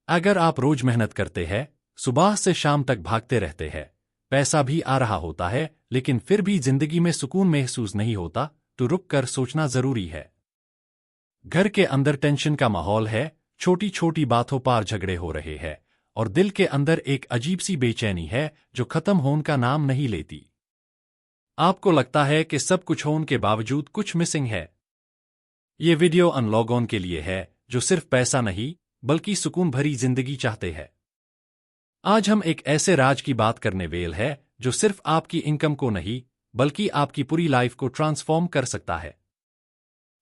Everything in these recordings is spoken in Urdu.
اگر آپ روز محنت کرتے ہیں، صبح سے شام تک بھاگتے رہتے ہیں، پیسہ بھی آ رہا ہوتا ہے لیکن پھر بھی زندگی میں سکون محسوس نہیں ہوتا، تو رک کر سوچنا ضروری ہے۔ گھر کے اندر ٹینشن کا ماحول ہے، چھوٹی چھوٹی باتوں پر جھگڑے ہو رہے ہیں، اور دل کے اندر ایک عجیب سی بے چینی ہے جو ختم ہونے کا نام نہیں لیتی۔ آپ کو لگتا ہے کہ سب کچھ ہونے کے باوجود کچھ مسنگ ہے۔ یہ ویڈیو ان لوگوں کے لیے ہے جو صرف پیسہ نہیں بلکہ سکون بھری زندگی چاہتے ہیں۔ آج ہم ایک ایسے راج کی بات کرنے ویل ہے جو صرف آپ کی انکم کو نہیں بلکہ آپ کی پوری لائف کو ٹرانسفارم کر سکتا ہے۔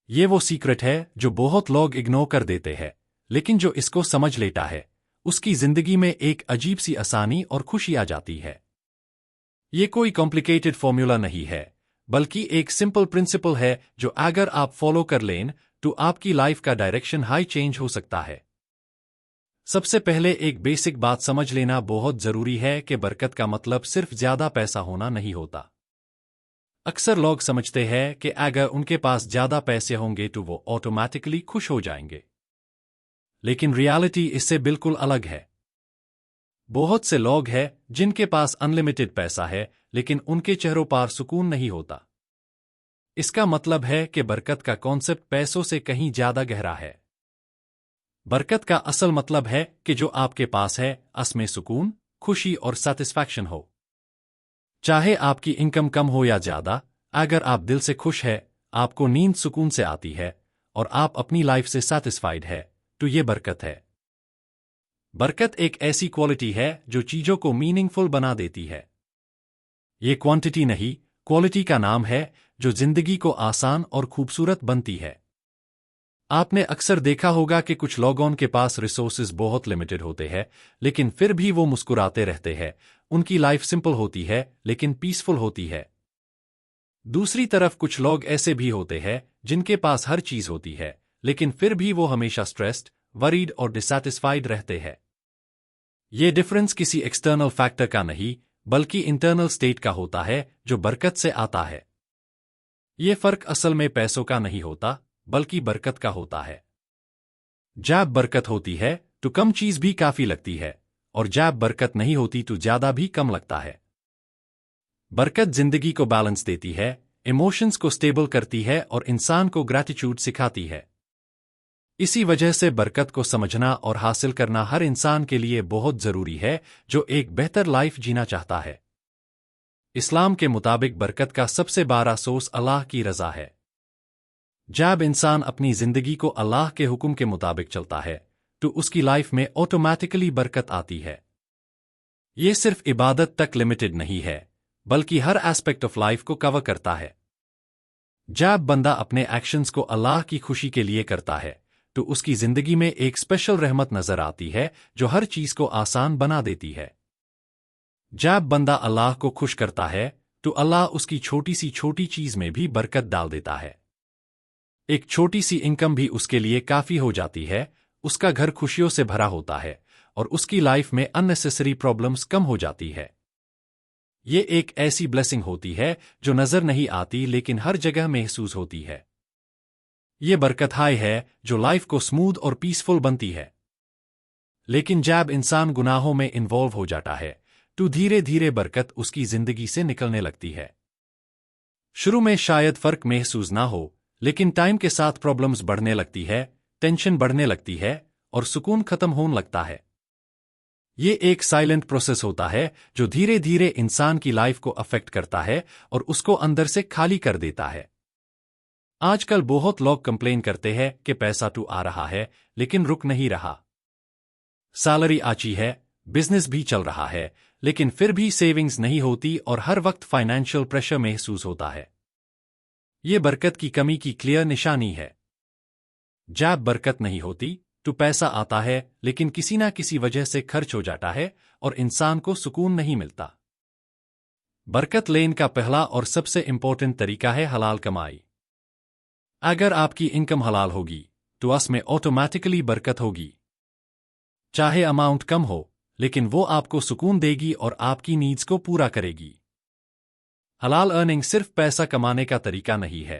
یہ وہ سیکرٹ ہے جو بہت لوگ اگنور کر دیتے ہیں، لیکن جو اس کو سمجھ لیتا ہے اس کی زندگی میں ایک عجیب سی آسانی اور خوشی آ جاتی ہے۔ یہ کوئی کمپلیکیٹڈ فارمولا نہیں ہے، بلکہ ایک سمپل پرنسپل ہے جو اگر آپ فالو کر لیں تو آپ کی لائف کا ڈائریکشن ہائی چینج ہو سکتا ہے۔ سب سے پہلے ایک بیسک بات سمجھ لینا بہت ضروری ہے کہ برکت کا مطلب صرف زیادہ پیسہ ہونا نہیں ہوتا۔ اکثر لوگ سمجھتے ہیں کہ اگر ان کے پاس زیادہ پیسے ہوں گے تو وہ آٹومیٹکلی خوش ہو جائیں گے، لیکن ریالٹی اس سے بالکل الگ ہے۔ بہت سے لوگ ہیں جن کے پاس انلمیٹڈ پیسہ ہے لیکن ان کے چہروں پر سکون نہیں ہوتا۔ اس کا مطلب ہے کہ برکت کا کانسیپٹ پیسوں سے کہیں زیادہ گہرا ہے۔ برکت کا اصل مطلب ہے کہ جو آپ کے پاس ہے اس میں سکون، خوشی اور سیٹسفیکشن ہو۔ چاہے آپ کی انکم کم ہو یا زیادہ، اگر آپ دل سے خوش ہے، آپ کو نیند سکون سے آتی ہے اور آپ اپنی لائف سے سیٹسفائیڈ ہے، تو یہ برکت ہے۔ برکت ایک ایسی کوالٹی ہے جو چیزوں کو میننگ فل بنا دیتی ہے۔ یہ کوانٹٹی نہیں، کوالٹی کا نام ہے جو زندگی کو آسان اور خوبصورت بنتی ہے۔ آپ نے اکثر دیکھا ہوگا کہ کچھ لوگوں کے پاس ریسورسز بہت لمیٹڈ ہوتے ہیں لیکن پھر بھی وہ مسکراتے رہتے ہیں، ان کی لائف سمپل ہوتی ہے لیکن پیسفل ہوتی ہے۔ دوسری طرف کچھ لوگ ایسے بھی ہوتے ہیں جن کے پاس ہر چیز ہوتی ہے لیکن پھر بھی وہ ہمیشہ سٹریسڈ، وریڈ اور ڈسسیٹسفائیڈ رہتے ہیں۔ یہ ڈفرنس کسی ایکسٹرنل فیکٹر کا نہیں بلکہ انٹرنل سٹیٹ کا ہوتا ہے جو برکت سے آتا ہے۔ یہ فرق اصل میں پیسوں کا نہیں ہوتا بلکہ برکت کا ہوتا ہے۔ جب برکت ہوتی ہے تو کم چیز بھی کافی لگتی ہے، اور جب برکت نہیں ہوتی تو زیادہ بھی کم لگتا ہے۔ برکت زندگی کو بیلنس دیتی ہے، ایموشنز کو سٹیبل کرتی ہے اور انسان کو گریٹیٹیوڈ سکھاتی ہے۔ اسی وجہ سے برکت کو سمجھنا اور حاصل کرنا ہر انسان کے لیے بہت ضروری ہے جو ایک بہتر لائف جینا چاہتا ہے۔ اسلام کے مطابق برکت کا سب سے بڑا سورس اللہ کی رضا ہے۔ جب انسان اپنی زندگی کو اللہ کے حکم کے مطابق چلتا ہے تو اس کی لائف میں آٹومیٹکلی برکت آتی ہے۔ یہ صرف عبادت تک لمیٹڈ نہیں ہے بلکہ ہر ایسپیکٹ آف لائف کو کور کرتا ہے۔ جب بندہ اپنے ایکشنز کو اللہ کی خوشی کے لیے کرتا ہے تو اس کی زندگی میں ایک اسپیشل رحمت نظر آتی ہے جو ہر چیز کو آسان بنا دیتی ہے۔ جب بندہ اللہ کو خوش کرتا ہے تو اللہ اس کی چھوٹی چیز میں بھی برکت ڈال دیتا ہے۔ ایک چھوٹی سی انکم بھی اس کے لیے کافی ہو جاتی ہے، اس کا گھر خوشیوں سے بھرا ہوتا ہے اور اس کی لائف میں اننیسیسری پرابلمز کم ہو جاتی ہے۔ یہ ایک ایسی بلیسنگ ہوتی ہے جو نظر نہیں آتی لیکن ہر جگہ محسوس ہوتی ہے۔ یہ برکت ہائی ہے جو لائف کو سموتھ اور پیسفل بنتی ہے۔ لیکن جب انسان گناہوں میں انوالو ہو جاتا ہے تو دھیرے دھیرے برکت اس کی زندگی سے نکلنے لگتی ہے۔ شروع میں شاید فرق محسوس نہ ہو، لیکن ٹائم کے ساتھ پرابلمز بڑھنے لگتی ہے، ٹینشن بڑھنے لگتی ہے اور سکون ختم ہونے لگتا ہے۔ یہ ایک سائلنٹ پروسیس ہوتا ہے جو دھیرے دھیرے انسان کی لائف کو افیکٹ کرتا ہے اور اس کو اندر سے خالی کر دیتا ہے۔ آج کل بہت لوگ کمپلین کرتے ہیں کہ پیسہ تو آ رہا ہے لیکن رک نہیں رہا۔ سیلری آچی ہے، بزنس بھی چل رہا ہے، لیکن پھر بھی سیونگز نہیں ہوتی اور ہر وقت فائنینشل پریشر محسوس ہوتا ہے۔ یہ برکت کی کمی کی کلیئر نشانی ہے۔ جب برکت نہیں ہوتی تو پیسہ آتا ہے لیکن کسی نہ کسی وجہ سے خرچ ہو جاتا ہے اور انسان کو سکون نہیں ملتا۔ برکت لین کا پہلا اور سب سے امپورٹنٹ طریقہ ہے حلال کمائی۔ اگر آپ کی انکم حلال ہوگی تو اس میں آٹومیٹکلی برکت ہوگی۔ چاہے اماؤنٹ کم ہو، لیکن وہ آپ کو سکون دے گی اور آپ کی نیڈز کو پورا کرے گی۔ حلال ارننگ صرف پیسہ کمانے کا طریقہ نہیں ہے،